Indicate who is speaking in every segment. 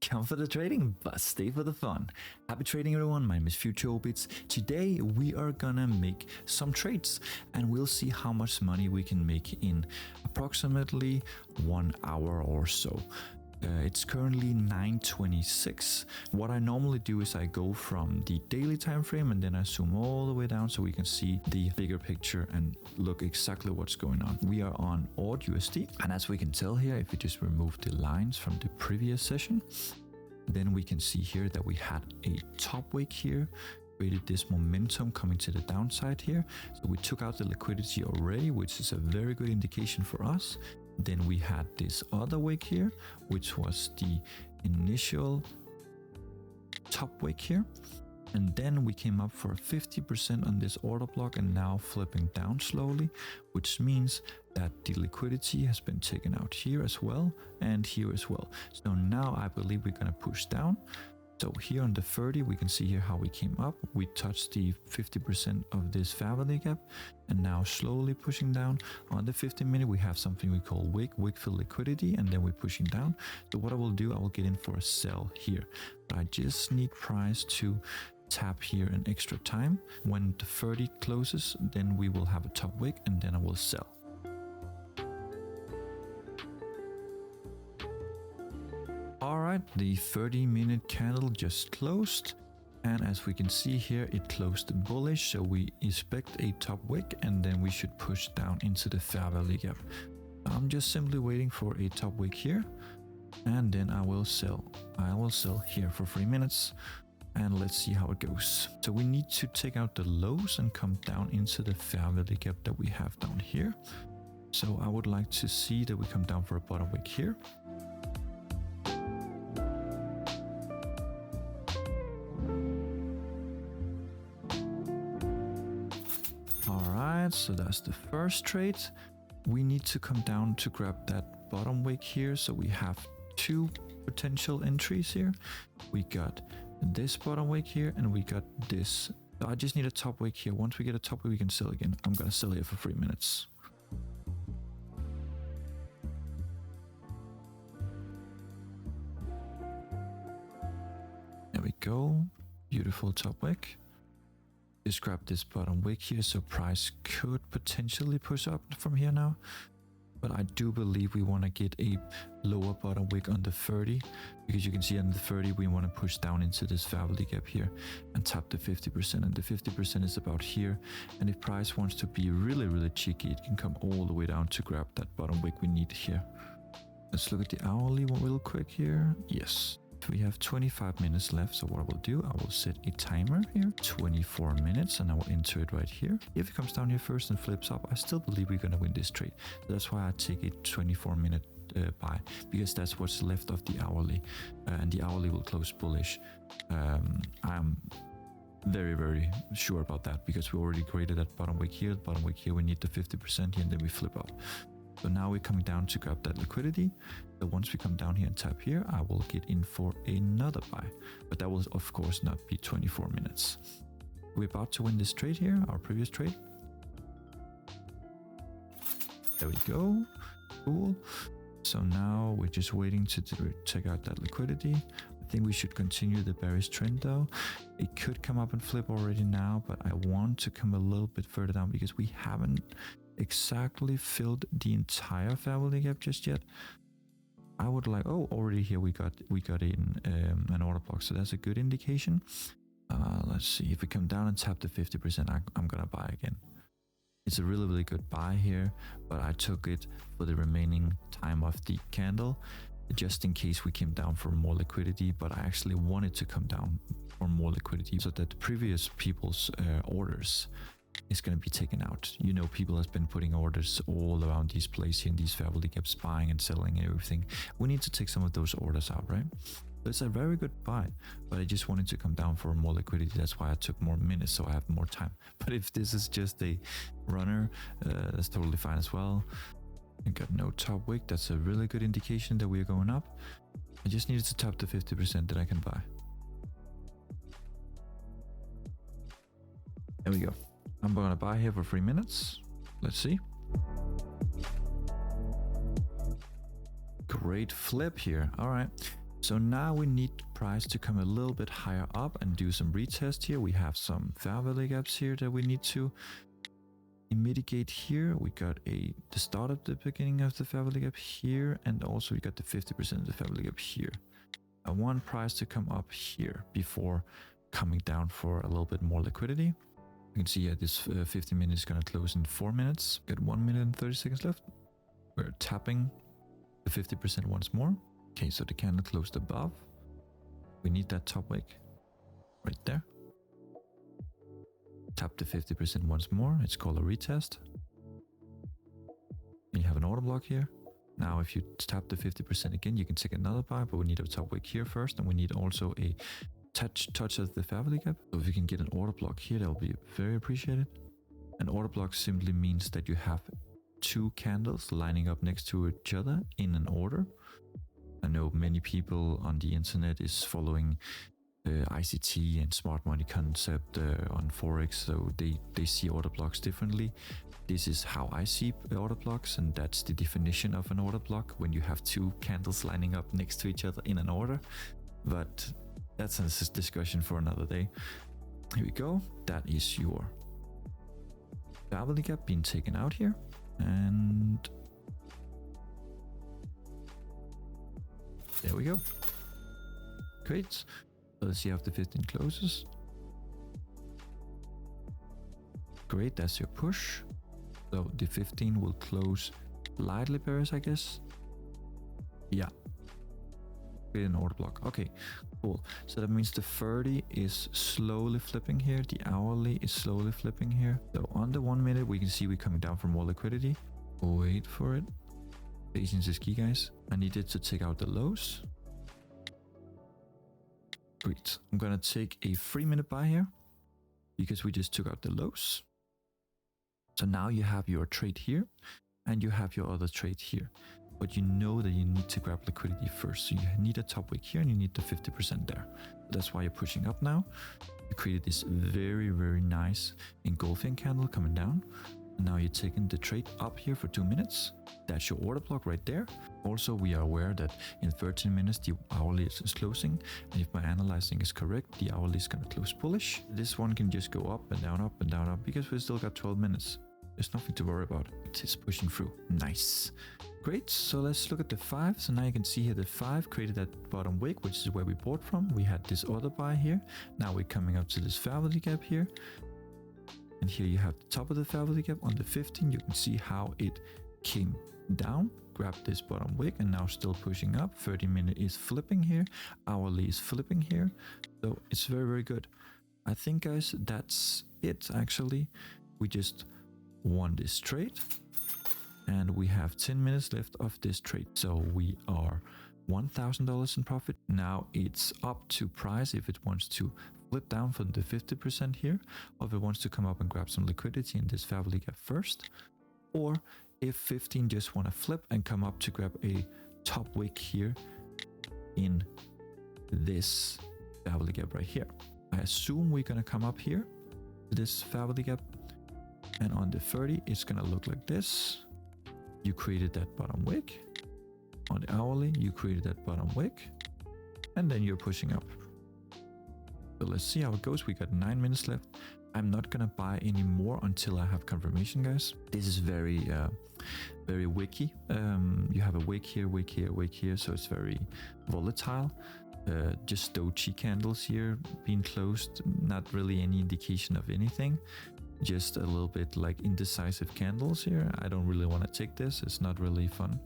Speaker 1: Come for the trading, but stay for the fun. Happy trading, everyone. My name is FutureObitz. Today we are gonna make some trades and we'll see how much money we can make in approximately 1 hour or so. It's currently 9:26. What I normally do is I go from the daily time frame and then I zoom all the way down so we can see the bigger picture and look exactly what's going on. We are on AUD/USD, and as we can tell here, if we just remove the lines from the previous session, then we can see here that we had a top wick here, created this momentum coming to the downside here. So we took out the liquidity already, which is a very good indication for us. Then we had this other wick here, which was the initial top wick here. And then we came up for 50% on this order block and now flipping down slowly, which means that the liquidity has been taken out here as well and here as well. So now I believe we're going to push down. So here on the 30, we can see here how we came up. We touched the 50% of this family gap and now slowly pushing down. On the 15-minute, we have something we call wick fill liquidity, and then we're pushing down. So what I will do, I will get in for a sell here. But I just need price to tap here an extra time. When the 30 closes, then we will have a top wick and then I will sell. Alright, the 30-minute candle just closed, and as we can see here, it closed bullish, so we expect a top wick and then we should push down into the fair value gap. I'm just simply waiting for a top wick here and then I will sell. I will sell here for 3 minutes and let's see how it goes. So we need to take out the lows and come down into the fair value gap that we have down here. So I would like to see that we come down for a bottom wick here. Alright, so that's the first trade. We need to come down to grab that bottom wick here. So we have two potential entries here. We got this bottom wick here and we got this. So I just need a top wick here. Once we get a top wick, we can sell again. I'm gonna sell here for 3 minutes. There we go. Beautiful top wick. Just grab this bottom wick here, so price could potentially push up from here now, but I do believe we want to get a lower bottom wick on the 30, because you can see on the 30 we want to push down into this fair value gap here and tap the 50%, and the 50% is about here. And if price wants to be really cheeky, it can come all the way down to grab that bottom wick we need here. Let's look at the hourly one real quick here. Yes, we have 25 minutes left, so what I will do, I will set a timer here, 24 minutes, and I will enter it right here. If it comes down here first and flips up, I still believe we're going to win this trade. So that's why I take a 24-minute buy, because that's what's left of the hourly, and the hourly will close bullish. I'm very sure about that, because we already created that bottom wick here. Bottom wick here, we need the 50% here, and then we flip up. So now we're coming down to grab that liquidity. So once we come down here and tap here, I will get in for another buy. But that will of course not be 24 minutes. We're about to win this trade here, our previous trade. There we go. Cool. So now we're just waiting to check out that liquidity. I think we should continue the bearish trend though. It could come up and flip already now, but I want to come a little bit further down because we haven't exactly filled the entire fair value gap just yet. I would like, oh, already here we got in an order block, so that's a good indication. Let's see, if we come down and tap the 50%, I'm gonna buy again. It's a really good buy here, but I took it for the remaining time of the candle, just in case we came down for more liquidity. But I actually wanted to come down for more liquidity so that the previous people's orders is going to be taken out. You know, people has been putting orders all around these places here in these fair value gaps, buying and selling and everything. We need to take some of those orders out, right? So it's a very good buy, but I just wanted to come down for more liquidity. That's why I took more minutes, so I have more time. But if this is just a runner, that's totally fine as well. I got no top wick. That's a really good indication that we are going up. I just needed to tap the 50% that I can buy. There we go. I'm going to buy here for 3 minutes. Let's see. Great flip here. All right. So now we need price to come a little bit higher up and do some retest here. We have some fair value gaps here that we need to mitigate here. We got the start of the beginning of the fair value gap here, and also we got the 50% of the fair value gap here. I want price to come up here before coming down for a little bit more liquidity. You can see here this 50 minutes is going to close in 4 minutes. Got 1 minute and 30 seconds left. We're tapping the 50% once more. Okay, so the candle closed above. We need that top wick right there. Tap the 50% once more. It's called a retest. And you have an order block here. Now, if you tap the 50% again, you can take another buy, but we need a top wick here first, and we need also a touch of the fair value gap. So if you can get an order block here, that will be very appreciated. An order block simply means that you have 2 candles lining up next to each other in an order. I know many people on the internet is following ICT and smart money concept on Forex, so they see order blocks differently. This is how I see order blocks, and that's the definition of an order block, when you have 2 candles lining up next to each other in an order. But that's a discussion for another day. Here we go. That is your fair value gap being taken out here, and there we go. Great. Let's see how the 15 closes. Great, that's your push. So the 15 will close lightly bearish, I guess. Yeah. Create an order block. Okay, cool. So that means the 30 is slowly flipping here. The hourly is slowly flipping here. So on the 1 minute, we can see we're coming down for more liquidity. Wait for it. Patience is key, guys. I needed to take out the lows. Great. I'm gonna take a 3-minute buy here because we just took out the lows. So now you have your trade here and you have your other trade here, but you know that you need to grab liquidity first. So you need a top wick here and you need the 50% there. That's why you're pushing up now. You created this very, very nice engulfing candle coming down. And now you're taking the trade up here for 2 minutes. That's your order block right there. Also, we are aware that in 13 minutes, the hourly is closing. And if my analyzing is correct, the hourly is going to close bullish. This one can just go up and down, up and down, up, because we still got 12 minutes. There's nothing to worry about. It's pushing through. Nice. Great. So let's look at the 5. So now you can see here the 5 created that bottom wick, which is where we bought from. We had this other buy here. Now we're coming up to this fair value gap here. And here you have the top of the fair value gap. On the 15, you can see how it came down, grabbed this bottom wick, and now still pushing up. 30-minute is flipping here. Hourly is flipping here. So it's very, very good. I think, guys, that's it, actually. We just won this trade. And we have 10 minutes left of this trade. So we are $1,000 in profit. Now it's up to price if it wants to flip down from the 50% here, or if it wants to come up and grab some liquidity in this fair value gap first, or if 15 just want to flip and come up to grab a top wick here in this fair value gap right here. I assume we're going to come up here to this fair value gap, and on the 30 it's going to look like this. You created that bottom wick. On the hourly, you created that bottom wick, and then you're pushing up. So let's see how it goes. We got 9 minutes left. I'm not gonna buy any more until I have confirmation, guys. This is very wicky. You have a wick here, wick here, wick here, so it's very volatile. Just doji candles here being closed, not really any indication of anything. Just a little bit like indecisive candles here. I don't really want to take this. It's not really fun.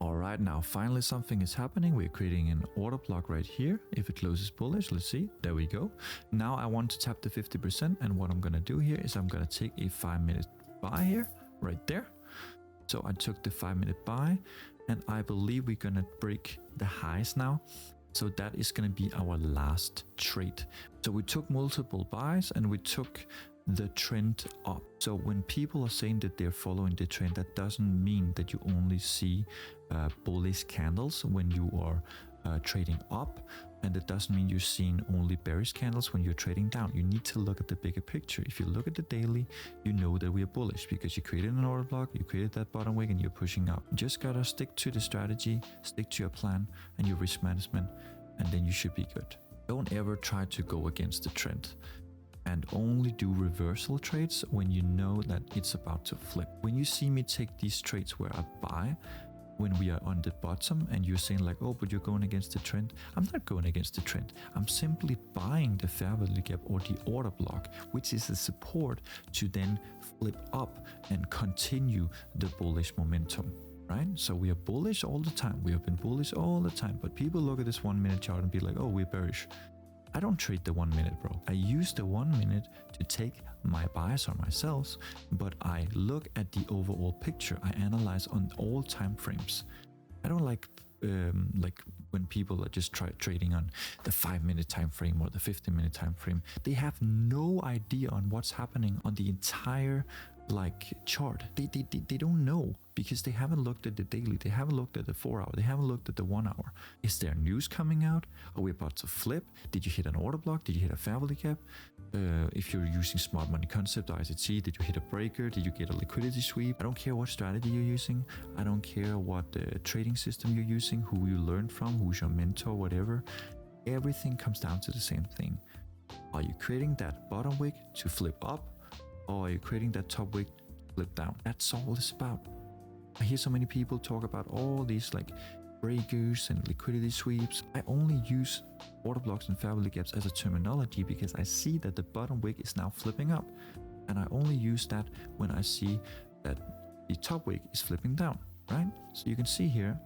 Speaker 1: All right, now finally something is happening. We're creating an order block right here. If it closes bullish, let's see. There we go. Now I want to tap the 50%, and what I'm gonna do here is I'm gonna take a 5-minute buy here, right there. So I took the 5-minute buy, and I believe we're gonna break the highs now. So that is gonna be our last trade. So we took multiple buys and we took the trend up. So when people are saying that they're following the trend, that doesn't mean that you only see bullish candles when you are trading up, and it doesn't mean you're seeing only bearish candles when you're trading down. You need to look at the bigger picture. If you look at the daily, you know that we are bullish because you created an order block, you created that bottom wick, and you're pushing up. You just gotta stick to the strategy, stick to your plan and your risk management, and then you should be good. Don't ever try to go against the trend, and only do reversal trades when you know that it's about to flip. When you see me take these trades where I buy when we are on the bottom and you're saying like, oh, but you're going against the trend. I'm not going against the trend. I'm simply buying the fair value gap or the order block, which is a support to then flip up and continue the bullish momentum, right? So we are bullish all the time. We have been bullish all the time, but people look at this 1 minute chart and be like, oh, we're bearish. I don't trade the 1 minute, bro. I use the 1 minute to take my buys or my sells, but I look at the overall picture. I analyze on all time frames. I don't like when people are just trading on the 5 minute time frame or the 15 minute time frame. They have no idea on what's happening on the entire chart. They don't know, because they haven't looked at the daily, they haven't looked at the 4 hour, they haven't looked at the 1 hour. Is there news coming out? Are we about to flip? Did you hit an order block? Did you hit a fair value gap? If you're using smart money concept or ICT, did you hit a breaker? Did you get a liquidity sweep? I don't care what strategy you're using. I don't care what trading system you're using, who you learn from, who's your mentor, whatever. Everything comes down to the same thing. Are you creating that bottom wick to flip up, or are you creating that top wick to flip down? That's all it's about. I hear so many people talk about all these breakers and liquidity sweeps. I only use order blocks and fair value gaps as a terminology because I see that the bottom wick is now flipping up, and I only use that when I see that the top wick is flipping down, right? So you can see here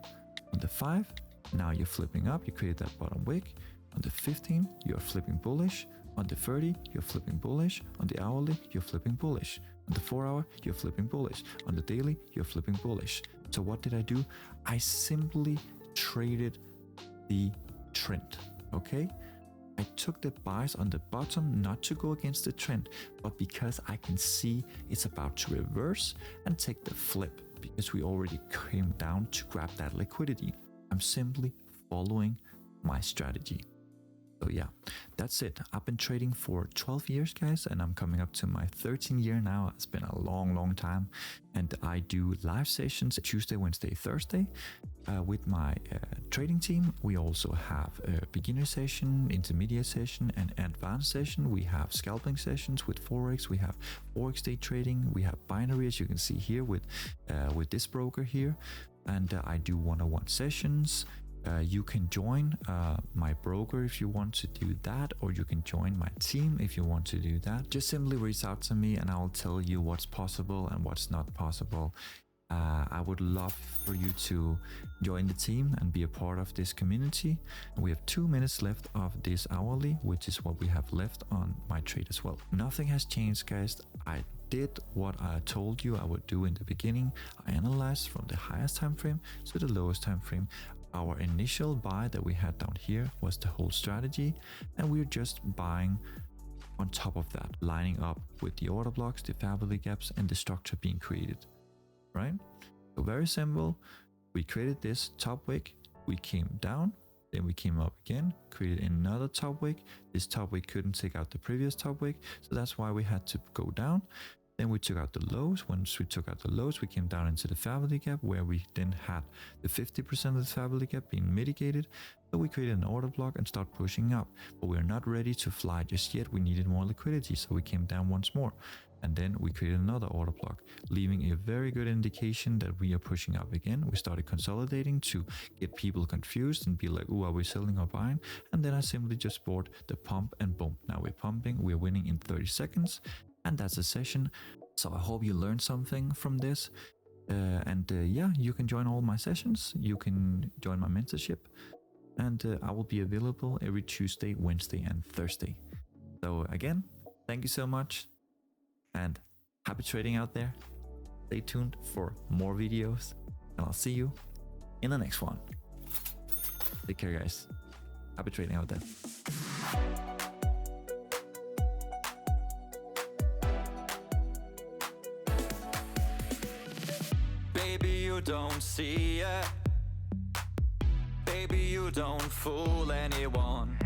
Speaker 1: on the 5, now you're flipping up, you create that bottom wick. On the 15, you're flipping bullish. On the 30, you're flipping bullish. On the hourly, you're flipping bullish. On the 4 hour, you're flipping bullish. On the daily, you're flipping bullish. So what did I do? I simply traded the trend, okay? I took the buys on the bottom, not to go against the trend, but because I can see it's about to reverse and take the flip, because we already came down to grab that liquidity. I'm simply following my strategy. So yeah, that's it. I've been trading for 12 years, guys, and I'm coming up to my 13th year now. It's been a long time. And I do live sessions Tuesday, Wednesday, Thursday with my trading team. We also have a beginner session, intermediate session, and advanced session. We have scalping sessions with Forex. We have Forex day trading. We have binary, as you can see here with this broker here. And I do one-on-one sessions. You can join my broker if you want to do that, or you can join my team if you want to do that. Just simply reach out to me and I'll tell you what's possible and what's not possible. I would love for you to join the team and be a part of this community. We have 2 minutes left of this hourly, which is what we have left on my trade as well. Nothing has changed, guys. I did what I told you I would do in the beginning. I analyzed from the highest time frame to the lowest time frame. Our initial buy that we had down here was the whole strategy, and we're just buying on top of that, lining up with the order blocks, the fair value gaps, and the structure being created, right? So very simple. We created this top wick, we came down, then we came up again, created another top wick. This top wick couldn't take out the previous top wick, so that's why we had to go down. Then we took out the lows. Once we took out the lows, we came down into the fair value gap, where we then had the 50% of the fair value gap being mitigated. So we created an order block and start pushing up, but we're not ready to fly just yet. We needed more liquidity, so we came down once more. And then we created another order block, leaving a very good indication that we are pushing up again. We started consolidating to get people confused and be like, oh, are we selling or buying? And then I simply just bought the pump, and boom, now we're pumping, we're winning in 30 seconds. And that's a session. So I hope you learned something from this. Yeah, you can join all my sessions. You can join my mentorship. And I will be available every Tuesday, Wednesday, and Thursday. So again, thank you so much. And happy trading out there. Stay tuned for more videos. And I'll see you in the next one. Take care, guys. Happy trading out there.
Speaker 2: You don't see it. Baby, you don't fool anyone.